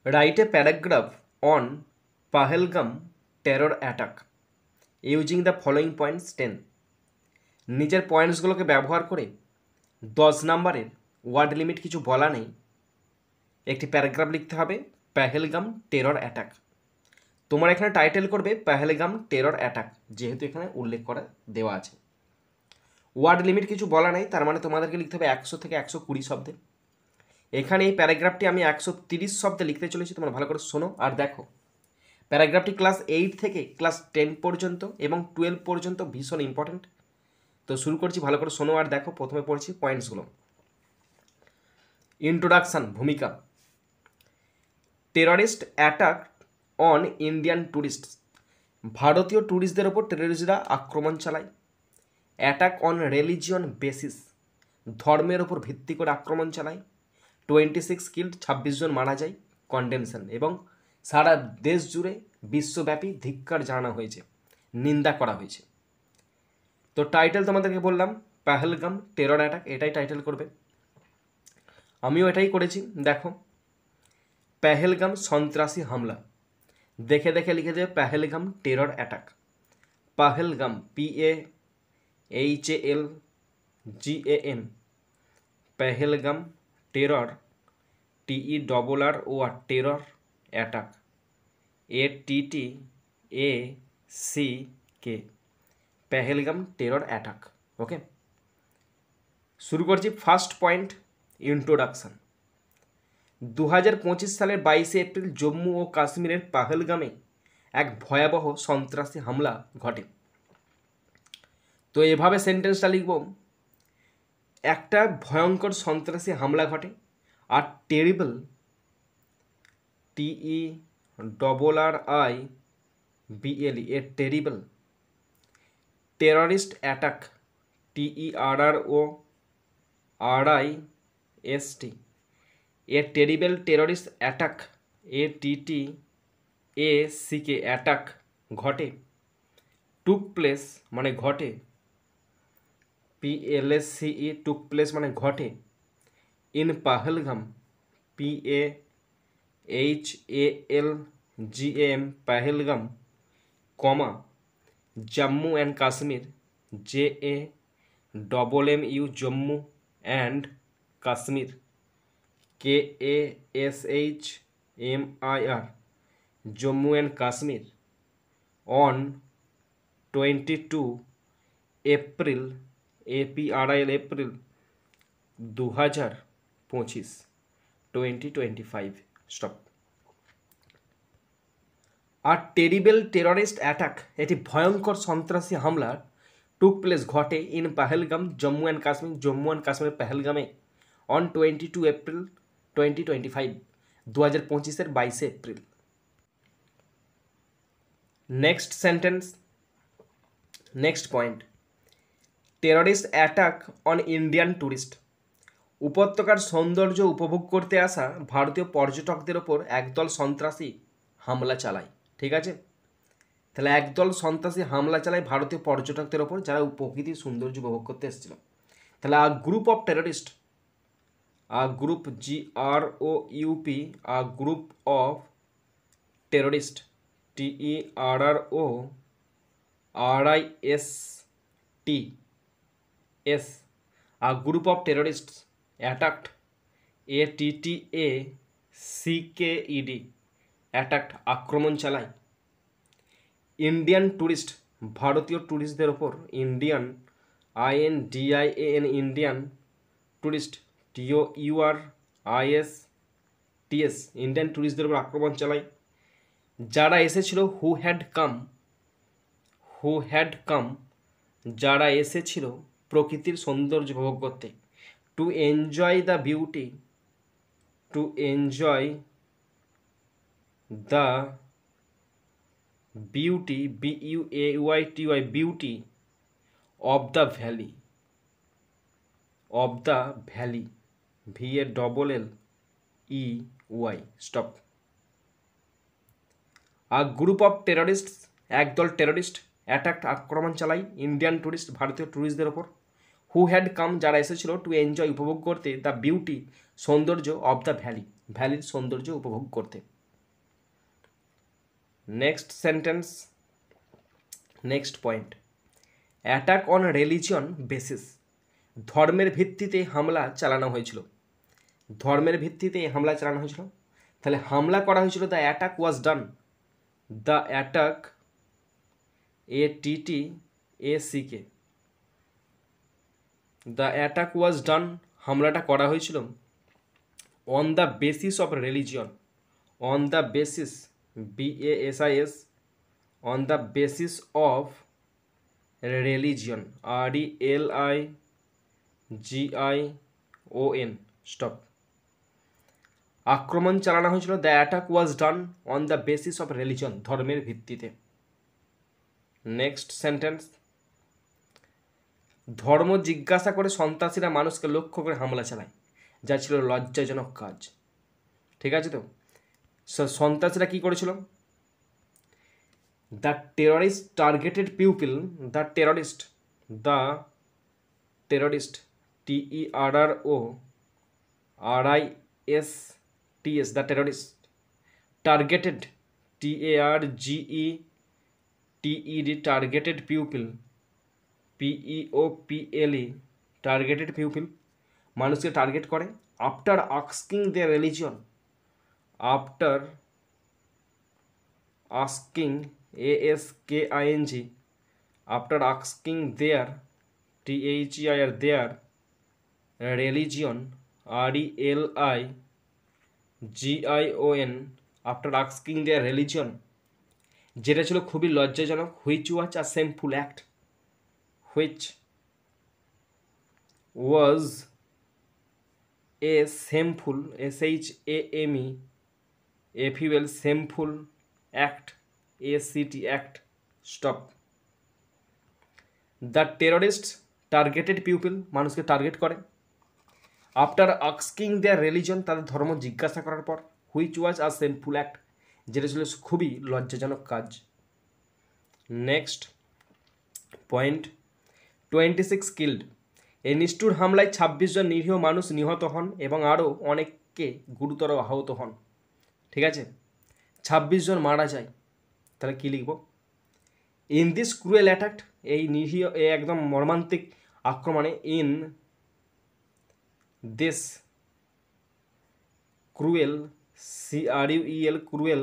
Write a paragraph on Pahalgam terror attack using the following points 10. নিচের পয়েন্টসগুলোকে ব্যবহার করে 10 নম্বরের ওয়ার্ড লিমিট কিছু বলা নেই একটি প্যারাগ্রাফ লিখতে হবে পেহেলগাম টেরর অ্যাটাক। তোমার এখানে টাইটেল করবে পেহেলগাম টেরর অ্যাটাক, যেহেতু এখানে উল্লেখ করা দেওয়া আছে। ওয়ার্ড লিমিট কিছু বলা নেই, তার মানে তোমাদেরকে লিখতে হবে 100 থেকে 120 শব্দে। এখানে এই প্যারাগ্রাফটি আমি 130 শব্দে লিখতে চলেছি, তোমরা ভালো করে শোনো আর দেখো। প্যারাগ্রাফটি ক্লাস 8 থেকে ক্লাস 10 পর্যন্ত এবং 12 পর্যন্ত ভীষণ ইম্পর্টেন্ট। তো শুরু করছি, ভালো করে শোনো আর দেখো। প্রথমে পড়ছি পয়েন্টসগুলো। ইন্ট্রোডাকশান, ভূমিকা। Terrorist attack on Indian tourist, ভারতীয় ট্যুরিস্টদের ওপর টেররিস্টরা আক্রমণ চালায়। অ্যাটাক অন রিলিজিয়ন বেসিস, ধর্মের ওপর ভিত্তি করে আক্রমণ চালায়। 26 কিল্ড, 26 জন মারা যায়। কন্ডেমশন, এবং সারা দেশ জুড়ে বিশ্বব্যাপী ধিক্কার জানানো হয়েছে, নিন্দা করা হয়েছে। তো টাইটেল তোমাদেরকে বললাম পেহেলগাম টেরর অ্যাটাক, এটাই টাইটেল করবে। আমিও এটাই করেছি। দেখো, পেহেলগাম সন্ত্রাসী হামলা, দেখে দেখে লিখে দেবে Pahalgam terror attack. Pahalgam PAHALGAM, Pahalgam terror TERROR terror attack ATTACK, Pahalgam terror attack. Okay, শুরু করছি। First point, introduction. 2025 সালের 22 এপ্রিল জম্মু ও কাশ্মীরের পেহেলগামে এক ভয়াবহ সন্ত্রাসী হামলা ঘটে। তো এভাবে সেন্টেন্সটা লিখব, একটা ভয়ঙ্কর সন্ত্রাসী হামলা ঘটে। আর terrible, TERRIBLE, a terrible. Terrorist attack, TERRORIST, a terrible terrorist attack, ATTACK, attack ঘটে। টুক প্লেস মানে ঘটে, PLSCE, টুক প্লেস মানে ঘটে। In Pahalgam, PAHALGAM, Pahalgam, comma Jammu and Kashmir, JAMMU, Jammu and Kashmir, KASHMIR, Jammu and Kashmir. On 22 April, APRIL, April 2025, 2025, stop. আর টেরিবল টেররিস্ট অ্যাটাক, এটি ভয়ঙ্কর সন্ত্রাসী হামলা টুক প্লেস ঘটে in Pahalgam, Jammu and Kashmir, Jammu and Kashmir পেহেলগামে অন 22 এপ্রিল 2025, 2025-এর 22 April. Next sentence, next point, terrorist attack on Indian tourist, উপত্যকার সৌন্দর্য উপভোগ করতে আসা ভারতীয় পর্যটকদের ওপর একদল সন্ত্রাসী হামলা চালায়। ঠিক আছে, তাহলে একদল সন্ত্রাসী হামলা চালায় ভারতীয় পর্যটকদের ওপর যারা প্রকৃতির সৌন্দর্য উপভোগ করতে এসেছিল। তাহলে a group of terrorist, a group, GROUP, a group of terrorist, TERRORISTS, a group of terrorists attacked, ATTACKED, attacked আক্রমণ চালায়। ইন্ডিয়ান ট্যুরিস্ট, ভারতীয় ট্যুরিস্টদের ওপর, Indian, INDIAN, Indian tourist, TOURISTS, Indian ট্যুরিস্টদের ওপর আক্রমণ চালায়। যারা এসেছিল, হু হ্যাড কাম, যারা এসেছিল প্রকৃতির সৌন্দর্য উপভোগ করতে। To enjoy the beauty, to enjoy the beauty, BUAYTY, beauty of the valley, of the valley, VALLEY, stop. A group of terrorists, একদল টেররিস্ট, অ্যাটাক আক্রমণ চালায় ইন্ডিয়ান ট্যুরিস্ট, ভারতীয় ট্যুরিস্টদের ওপর। হু হ্যাড কাম, যারা এসেছিল, টু এনজয় উপভোগ করতে, দ্য বিউটি সৌন্দর্য, অফ দ্য ভ্যালি, ভ্যালির সৌন্দর্য উপভোগ করতে। Next sentence, next point, attack on religion basis, ধর্মের ভিত্তিতে হামলা চালানো হয়েছিল। ধর্মের ভিত্তিতে হামলা চালানো হয়েছিল, তাহলে হামলা করা হয়েছিল, the attack was done, the attack ATTACK, the attack was done, হামলাটা করা হয়েছিল on the basis of religion, on the basis BASIS, on the basis of religion RELIGION, stop. আক্রমণ চালানো হয়েছিল, the attack was done on the basis of religion, ধর্মের ভিত্তিতে। Next sentence, ধর্ম জিজ্ঞাসা করে সন্ত্রাসীরা মানুষকে লক্ষ্য করে হামলা চালায়, যা ছিল লজ্জাজনক কাজ। ঠিক আছে তো, সন্ত্রাসীরা কী করেছিল? The terrorist targeted pupil, the terrorist TERRORISTS, the terrorist targeted TARGETED, targeted pupil, PEOPLE, targeted pupil, মানুষকে টার্গেট করে। After asking their religion, after asking ASKING, after asking their THEIR, their religion RELIGION, after asking their religion, যেটা ছিল খুবই লজ্জাজনক। Which was a shameful act, which was a shameful, SHAMEFUL, shameful act, ACT, act, stop. The terrorist targeted pupil, মানুষকে target করে। After asking their religion, তাদের ধর্ম জিজ্ঞাসা করার পর। Which was a shameful act, যেটা ছিল খুবই লজ্জাজনক কাজ। নেক্সট পয়েন্ট, 26 কিল্ড, এই নিষ্ঠুর হামলায় 26 জন নিরীহ মানুষ নিহত হন এবং আরও অনেককে গুরুতর আহত হন। ঠিক আছে, 26 জন মারা যায়। তাহলে কী লিখব? ইন দিস ক্রুয়েল অ্যাটাক, এই নিরীহ, এই একদম মর্মান্তিক আক্রমণে, in this cruel, CRUEL, cruel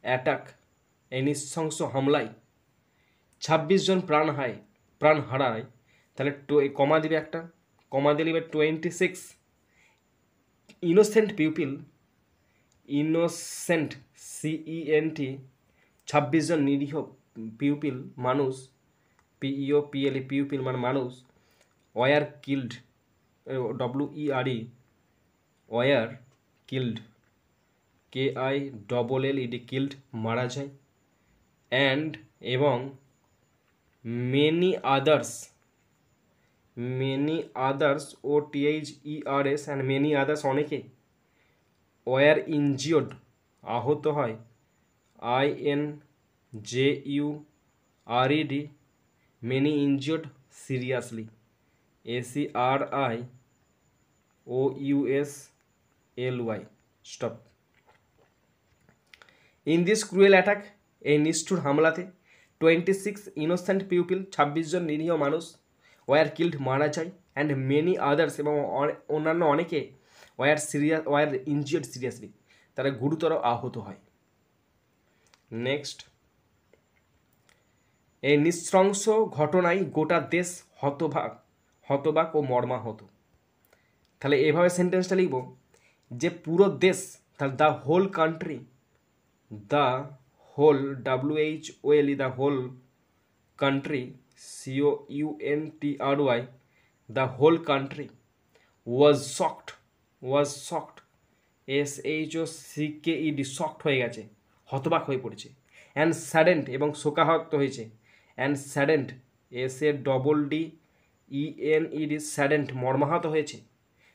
attack, এই নৃশংস হামলায় 26 জন প্রাণ হারায়। তাহলে কমা দিবে, একটা কমা দিয়ে লিখবে 26 ইনোসেন্ট পিউপিল, ইনোসেন্ট CENT, 26 জন নিরীহ পিউপিল, মানুষ, PEOPLE, পিউপিল মানে মানুষ, were killed, WERE, were killed, KILLED, killed, মারা যায়। অ্যান্ড, এবং many others, OTHERS, and many others, অনেকে, ওয়ার ইনজিওর্ড, আহত হয়, INJURED, many injured seriously, ACRIOUSLY, stop. In this cruel attack, এই নিষ্ঠুর হামলাতে, 26 ইনোসেন্ট পিউপিল, 26 জন নিরীহ মানুষ, ওয়ার কিল্ড, মারা যায়, অ্যান্ড মেনি আদার্স, এবং অন্যান্য অনেকে, ওয়ার ইনজিওর্ড সিরিয়াসলি, তারা গুরুতর আহত হয়। নেক্সট, এই নৃশংস ঘটনায় গোটা দেশ হতবাক ও মর্মাহত। তাহলে এভাবে সেন্টেন্সটা লিখব যে পুরো দেশ, তাহলে the whole country, the whole, WHOLE, the whole country, COUNTRY, the whole country, was shocked, SHOCKED, shocked হয়ে গেছে, হতবাক হয়ে পড়েছে। অ্যান্ড স্যাডেন্ড, এবং শোকাহত হয়েছে। অ্যান্ড স্যাডেন্ড, SADDENED, স্যাডেন্ড, মর্মাহত হয়েছে।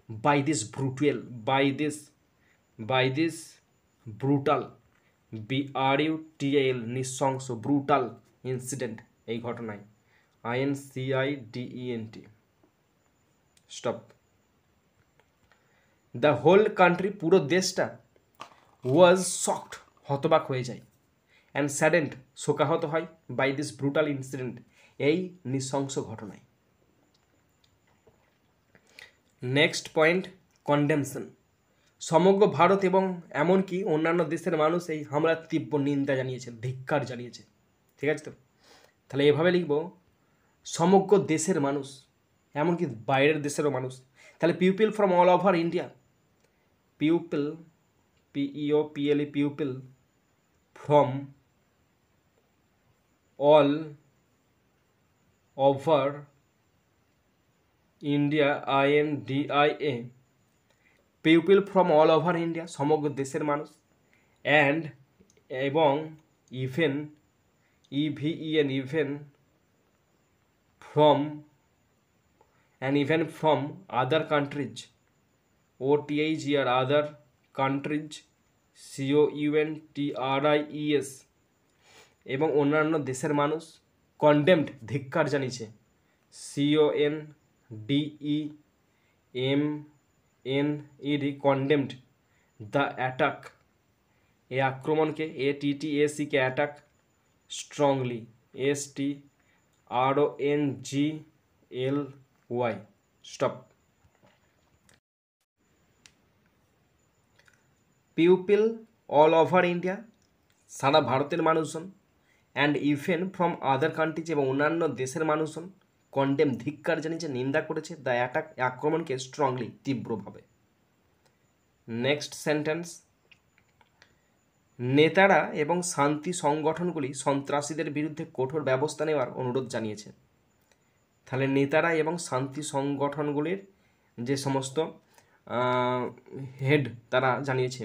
বাই দিস ব্রুটাল, BRUTAL, নৃশংস, ব্রুটাল ইনসিডেন্ট, এই ঘটনায়, INCIDENT, stop. The whole country, পুরো দেশটা, ওয়াজ শকড, হতবাক হয়ে যায়। অ্যান্ড স্যাডেন্ড, শোকাহত হয় বাই দিস ব্রুটাল ইনসিডেন্ট, এই নৃশংস ঘটনায়। Next point, condemnation. সমগ্র ভারত এবং এমনকি অন্যান্য দেশের মানুষ এই হামলার তীব্র নিন্দা জানিয়েছে, ধিক্কার জানিয়েছে। ঠিক আছে তো, তাহলে এভাবে লিখব সমগ্র দেশের মানুষ, এমনকি বাইরের দেশেরও মানুষ। তাহলে people from all over India, people, PEOPLE, people from all over India, INDIA, people from all over India, সমগ্র দেশের মানুষ, অ্যান্ড এবং even, EVEN, even from, and even from other countries, OTHER, other countries, COUNTRIES, এবং অন্যান্য দেশের মানুষ condemned, ধিক্কার জানিয়েছে, CONDEMNED, কন্ডেমড দ্য অ্যাটাক, এই আক্রমণকে, ATTAC, attack, strongly, STRONGLY, stop. People all over India, সারা ভারতের মানুষজন, and even from other countries, এবং অন্যান্য দেশের মানুষজন, কন্ডেম, ধিক্কার জানিয়েছে, নিন্দা করেছে, দ্য অ্যাটাক, আক্রমণকে, স্ট্রংলি, তীব্রভাবে। নেক্সট সেন্টেন্স, নেতারা এবং শান্তি সংগঠনগুলি সন্ত্রাসীদের বিরুদ্ধে কঠোর ব্যবস্থা নেওয়ার অনুরোধ জানিয়েছে। তাহলে নেতারা এবং শান্তি সংগঠনগুলির যে সমস্ত হেড তারা জানিয়েছে,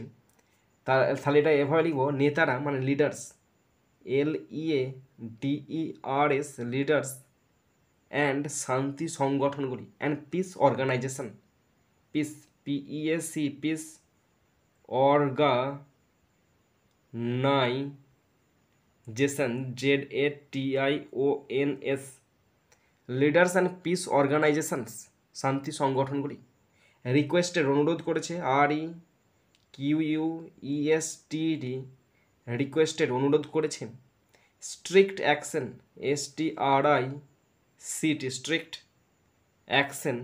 তাহলে এটা এভাবে লিখব, নেতারা মানে লিডার্স, LEADERS, লিডার্স, অ্যান্ড শান্তি সংগঠনগুলি, and peace organization, peace, PEAC, peace organization, ZATIONS, leaders and peace organizations, শান্তি সংগঠনগুলি, রিকোয়েস্টেড, অনুরোধ করেছে, REQUESTED, রিকোয়েস্টেড, অনুরোধ করেছে, strict action, STRICT, strict action,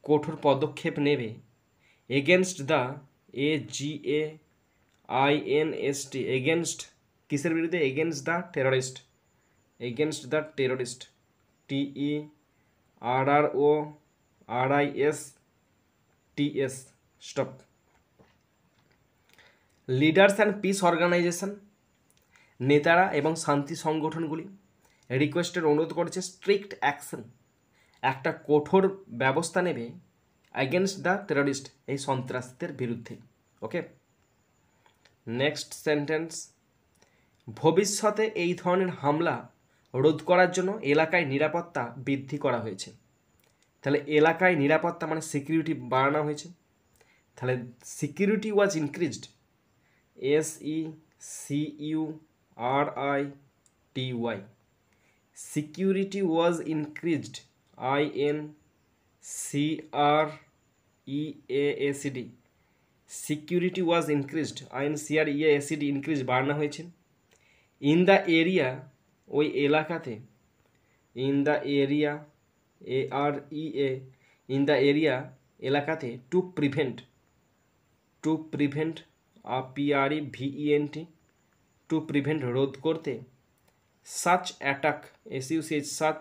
কঠোর পদক্ষেপ নেবে, এগেনস্ট দ্য, AGAINST, এগেনস্ট, কিসের বিরুদ্ধে, against the terrorist, against the terrorist, TERRORISTS, stop. Leaders and peace organization, নেতারা এবং শান্তি সংগঠনগুলি, রিকোয়েস্টের, অনুরোধ করেছে, স্ট্রিক্ট অ্যাকশন, একটা কঠোর ব্যবস্থা নেবে, অ্যাগেনস্ট দ্য টেররিস্ট, এই সন্ত্রাসীদের বিরুদ্ধে। ওকে, নেক্সট সেন্টেন্স, ভবিষ্যতে এই ধরনের হামলা রোধ করার জন্য এলাকায় নিরাপত্তা বৃদ্ধি করা হয়েছে। তাহলে এলাকায় নিরাপত্তা মানে সিকিউরিটি বাড়ানো হয়েছে। তাহলে security was increased, SECURITY, security was increased, INCREACD, security was increased, INCREACD, increase, বাড়ানো হয়েছে। ইন দ্য এরিয়া, ওই এলাকাতে, in the area, AREA, in the area, এলাকাতে, to prevent, PREVENT, to prevent, রোধ করতে, such attack, SUCH, such,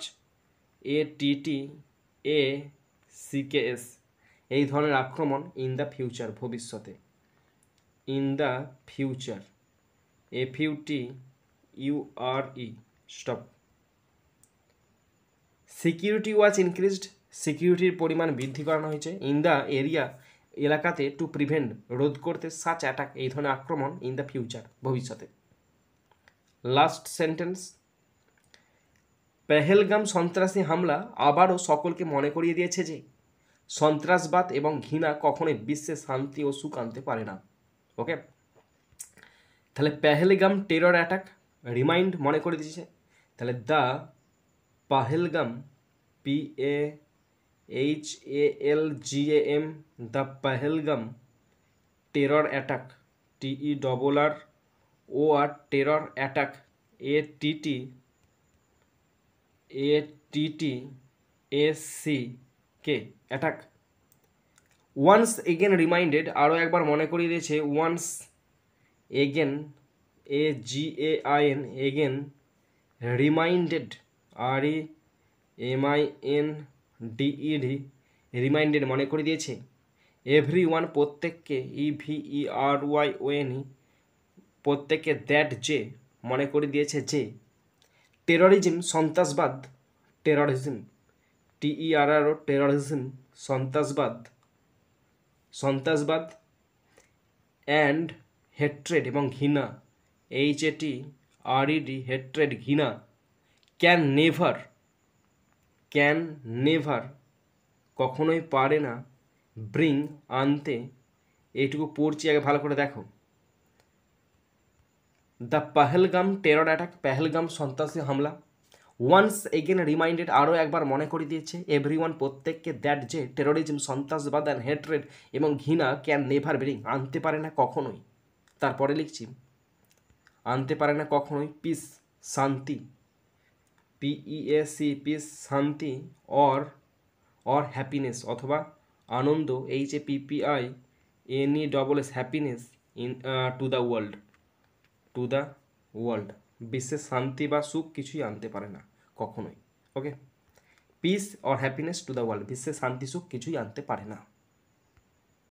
ATTACKS, এই ধরনের আক্রমণ, ইন দ্য ফিউচার, ভবিষ্যতে, in the future, FUTURE, stop. Security was increased, সিকিউরিটির পরিমাণ বৃদ্ধি করানো হয়েছে, ইন দ্য এরিয়া, এলাকাতে, টু প্রিভেন্ট, রোধ করতে, সাচ অ্যাটাক, এই ধরনের আক্রমণ, ইন দ্য ফিউচার, ভবিষ্যতে। লাস্ট সেন্টেন্স, পেহেলগাম সন্ত্রাসী হামলা আবারও সকলকে মনে করিয়ে দিয়েছে যে সন্ত্রাসবাদ এবং ঘৃণা কখনোই বিশ্বে শান্তি ও সুখ আনতে পারে না। ওকে, তাহলে পেহেলগাম টেরর অ্যাটাক রিমাইন্ড, মনে করে দিয়েছে। তাহলে the Pahalgam, PAHALGAM, the Pahalgam terror attack, TERROR or terror attack, ATTACK attack. Once again reminded, আরও একবার মনে করিয়ে দিয়েছে, once again AGAIN again reminded REMINDED reminded মনে করে দিয়েছে, এভরিওয়ান প্রত্যেককে EVERYON প্রত্যেককে দ্যাট যে মনে করে দিয়েছে যে টেররিজম সন্ত্রাসবাদ, টেররিজম TERRO টেররিজম সন্ত্রাসবাদ অ্যান্ড হেট্রেড এবং ঘৃণা HATRED হেট্রেড ঘৃণা ক্যান নেভার কখনোই পারে না ব্রিং আনতে, এইটুকু পড়ছি আগে ভালো করে দেখো, the Pahalgam terror attack Pahalgam সন্ত্রাসী হামলা, ওয়ান্স এগেন রিমাইন্ডেড আরও একবার মনে করে দিয়েছে, এভরিওয়ান প্রত্যেককে দ্যাট যে টেরোরিজম সন্ত্রাসবাদ অ্যান্ড হেট্রেড এবং ঘৃণা ক্যান নেভার ব্রিং আনতে পারে না কখনোই, তারপরে লিখছি আনতে পারে না কখনোই পিস শান্তি PEAC পিস শান্তি অর হ্যাপিনেস অথবা আনন্দ HAPPINESS happiness in to the world বিশ্বের শান্তি বা সুখ কিছুই আনতে পারে না কখনোই। Okay, peace or happiness to the world বিশ্বের শান্তি সুখ কিছুই আনতে পারে না।